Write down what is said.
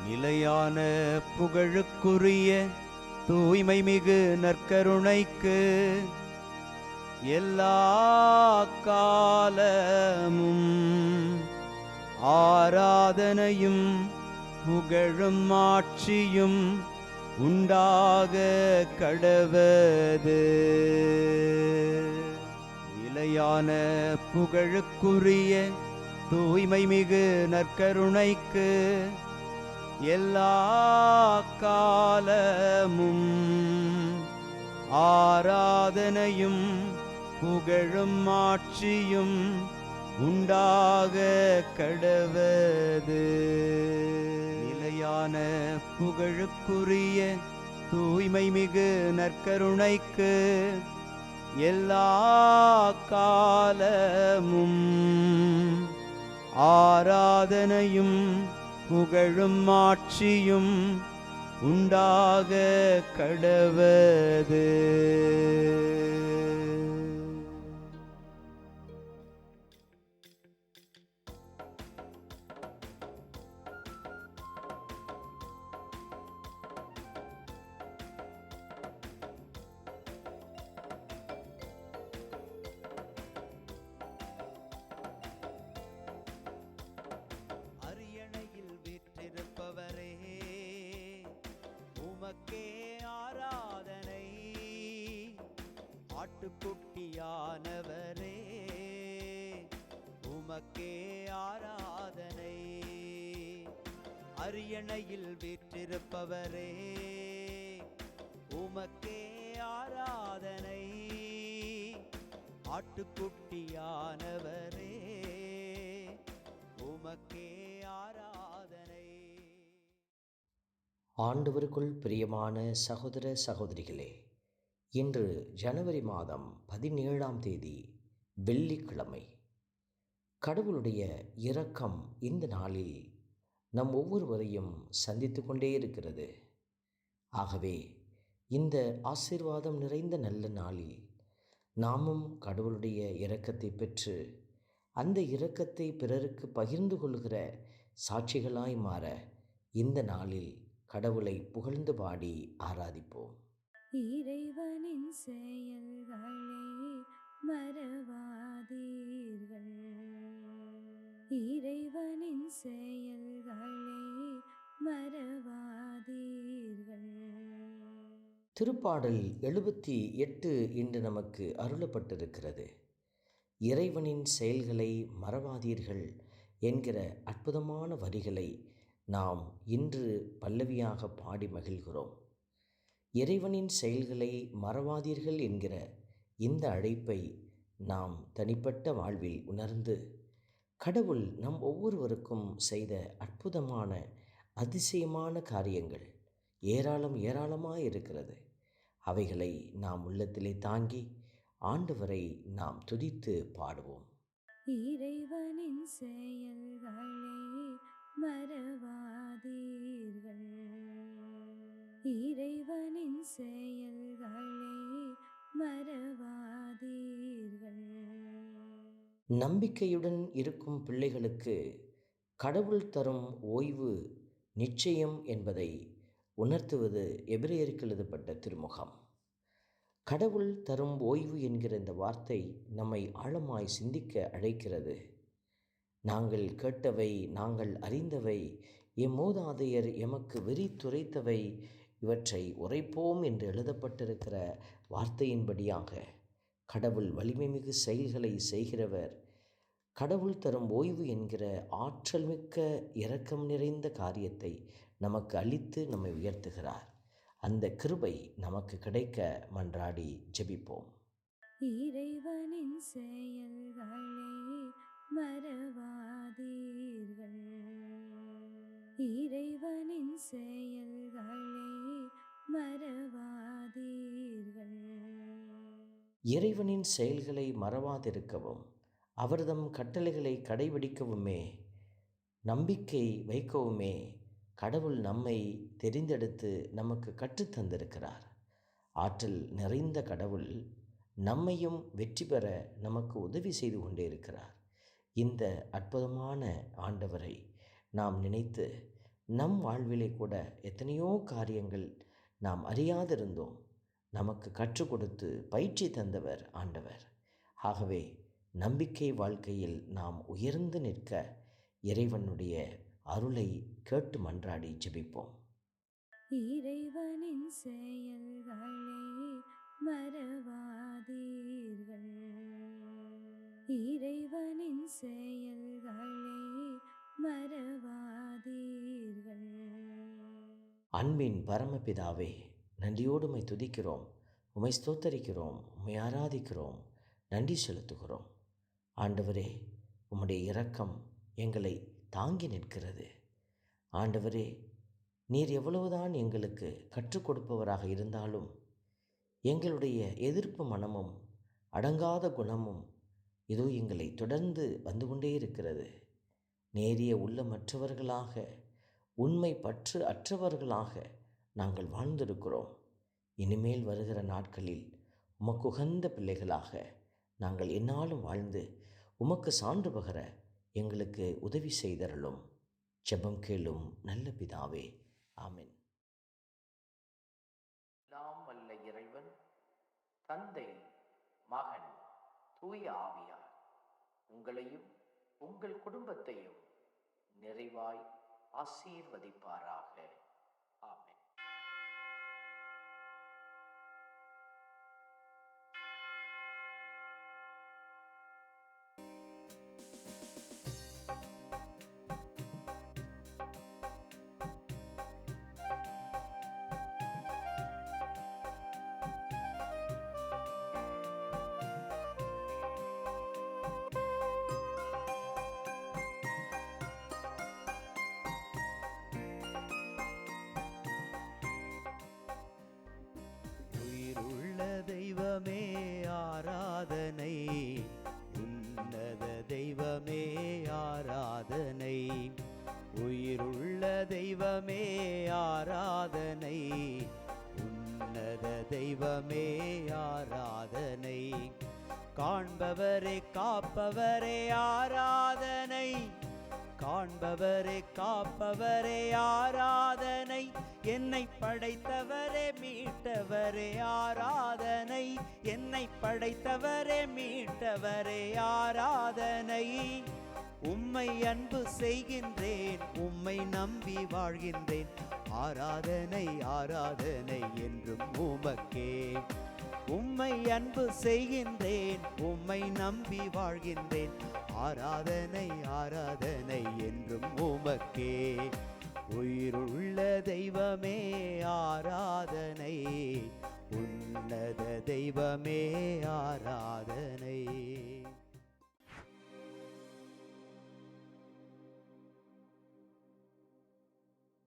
நிலையான புகழுக்குரிய தூய்மை மிகு நற்கருணைக்கு எல்லா காலமும் ஆராதனையும் புகழும் ஆட்சியும் உண்டாக கடவது. நிலையான புகழுக்குரிய தூய்மை மிகு நற்கருணைக்கு எல்லா காலமும் ஆராதனையும் புகழும் ஆட்சியும் உண்டாக கடவது. நிலையான புகழுக்குரிய தூய்மை மிகு நற்கருணைக்கு எல்லா காலமும் ஆராதனையும் புகழும் ஆட்சியும் உண்டாக கடவது. அரியணையில் வீற்றிருப்பவரே, உமக்கே ஆராதனை. ஆட்டுக்குட்டியானவரே, உமக்கே ஆராதனை. அரியணையில் வீற்றிருப்பவரே, உமக்கே ஆராதனை. ஆட்டுக்குட்டியானவரே, உமக்கே ஆராதனை. ஆண்டவருக்குள் பிரியமான சகோதர சகோதரிகளே, இன்று ஜனவரி மாதம் 17ஆம் தேதி வெள்ளிக்கிழமை. கடவுளுடைய இரக்கம் இந்த நாளில் நம் ஒவ்வொருவரையும் சந்தித்து கொண்டே இருக்கிறது. ஆகவே இந்த ஆசீர்வாதம் நிறைந்த நல்ல நாளில் நாமும் கடவுளுடைய இரக்கத்தை பெற்று அந்த இரக்கத்தை பிறருக்கு பகிர்ந்து கொள்கிற சாட்சிகளாய் மாற இந்த நாளில் கடவுளை புகழ்ந்து பாடி ஆராதிப்போம். இறைவனின் செயல்களை மறவாதீர்கள், இறைவனின் செயல்களை மறவாதீர்கள். திருப்பாடல் 78 இன்று நமக்கு அருளப்பட்டிருக்கிறது. இறைவனின் செயல்களை மறவாதீர்கள் என்கிற அற்புதமான வரிகளை நாம் இன்று பல்லவியாக பாடி மகிழ்கிறோம். இறைவனின் செயல்களை மறவாதீர்கள் என்கிற இந்த அழைப்பை நாம் தனிப்பட்ட வாழ்வில் உணர்ந்து கடவுள் நம் ஒவ்வொருவருக்கும் செய்த அற்புதமான அதிசயமான காரியங்கள் ஏராளமாக இருக்கிறது. அவைகளை நாம் உள்ளத்திலே தாங்கி ஆண்டவரை நாம் துதித்து பாடுவோம். இறைவனின் செயல்களை மறவாதீர்கள், இறைவனின் செயல்களை மறவாதீர்கள். நம்பிக்கையுடன் இருக்கும் பிள்ளைகளுக்கு கடவுள் தரும் ஓய்வு நிச்சயம் என்பதை உணர்த்துவது எபிரேயருக்கு எழுதப்பட்ட திருமுகம். கடவுள் தரும் ஓய்வு என்கிற இந்த வார்த்தை நம்மை ஆழமாய் சிந்திக்க அழைக்கிறது. நாங்கள் கேட்டவை, நாங்கள் அறிந்தவை, மூதாதையர் எமக்கு விரித்துரைத்தவை, இவற்றை உரைப்போம் என்று எழுதப்பட்டிருக்கிற வார்த்தையின்படியாக கடவுள் வலிமை மிகு செயல்களை செய்கிறவர். கடவுள் தரும் ஓய்வு என்கிற ஆற்றல் மிக்க இரக்கம் நிறைந்த காரியத்தை நமக்கு அளித்து நம்மை உயர்த்துகிறார். அந்த கிருபை நமக்கு கிடைக்க மன்றாடி ஜெபிப்போம். இறைவனின் செயல்களை மறவாதீர்கள், இறைவனின் செயல்களை மறவாதீர்கள். இறைவனின் செயல்களை மறவாதிருக்கவும் அவர்தம் கட்டளைகளை கடைபிடிக்கவுமே நம்பிக்கை வைக்கவுமே கடவுள் நம்மை தெரிந்தெடுத்து நமக்கு கற்றுத்தந்திருக்கிறார். ஆற்றல் நிறைந்த கடவுள் நம்மையும் வெற்றி பெற நமக்கு உதவி செய்து கொண்டே இருக்கிறார். இந்த அற்புதமான ஆண்டவரை நாம் நினைத்து நம் வாழ்விலே கூட எத்தனையோ காரியங்கள் நாம் அறியாதிருந்தோம். நமக்கு கற்றுக் கொடுத்து பயிற்சி தந்தவர் ஆண்டவர். ஆகவே நம்பிக்கை வாழ்க்கையில் நாம் உயர்ந்து நிற்க இறைவனுடைய அருளை கேட்டு மன்றாடி ஜெபிப்போம். இறைவனின் செயல்களை மறவாதீர்கள். இறைவனின் செயல்களை மறவாதீர்கள். அன்பின் பரமபிதாவே, நன்றியோடு உம்மை துதிக்கிறோம், உம்மை ஸ்தோத்தரிக்கிறோம், உம்மை ஆராதிக்கிறோம், நன்றி செலுத்துகிறோம். ஆண்டவரே, உம்முடைய இரக்கம் எங்களை தாங்கி நிற்கிறது. ஆண்டவரே, நீர் எவ்வளவுதான் எங்களுக்கு கற்றுக் கொடுப்பவராக இருந்தாலும் எங்களுடைய எதிர்ப்பு மனமும் அடங்காத குணமும் இதோ எங்களை தொடர்ந்து வந்து கொண்டே இருக்கிறது. நேரிய உள்ளமற்றவர்களாக, உண்மை பற்று அற்றவர்களாக நாங்கள் வாழ்ந்திருக்கிறோம். இனிமேல் வருகிற நாட்களில் உமக்கு உகந்த பிள்ளைகளாக நாங்கள் எந்நாளும் வாழ்ந்து உமக்கு சான்று பகர எங்களுக்கு உதவி செய்தருளும். ஜெபம் கேளும் நல்ல பிதாவே, ஆமென். எல்லாம் வல்ல இறைவன் தந்தை, மகன், தூய ஆவியார் உங்களையும் உங்கள் குடும்பத்தையும் நிறைவாய் ஆசீர்வதிப்பாராக. ஆமென். உயிருள்ள தெய்வமே ஆராதனை, உன்னத தெய்வமே ஆராதனை. உயிருள்ள தெய்வமே ஆராதனை, உன்னத தெய்வமே ஆராதனை. காண்பவரே காப்பவரே ஆராதனை, காண்பவரே காப்பவரே ஆராதனை. என்னை படைத்தவரே மீட்டவரே ஆராதனை, என்னை படைத்தவரே மீட்டவரே ஆராதனை. உம்மை அன்பு செய்கின்றேன், உம்மை நம்பி வாழ்கின்றேன். ஆராதனை ஆராதனை என்றும் உமக்கே. உம்மை அன்பு செய்கின்றேன், உம்மை நம்பி வாழ்கின்றேன். ஆராதனை ஆராதனை என்றும் உமக்கே. உயிருள்ள தெய்வமே ஆராதனை, உன்னத தெய்வமே ஆராதனை.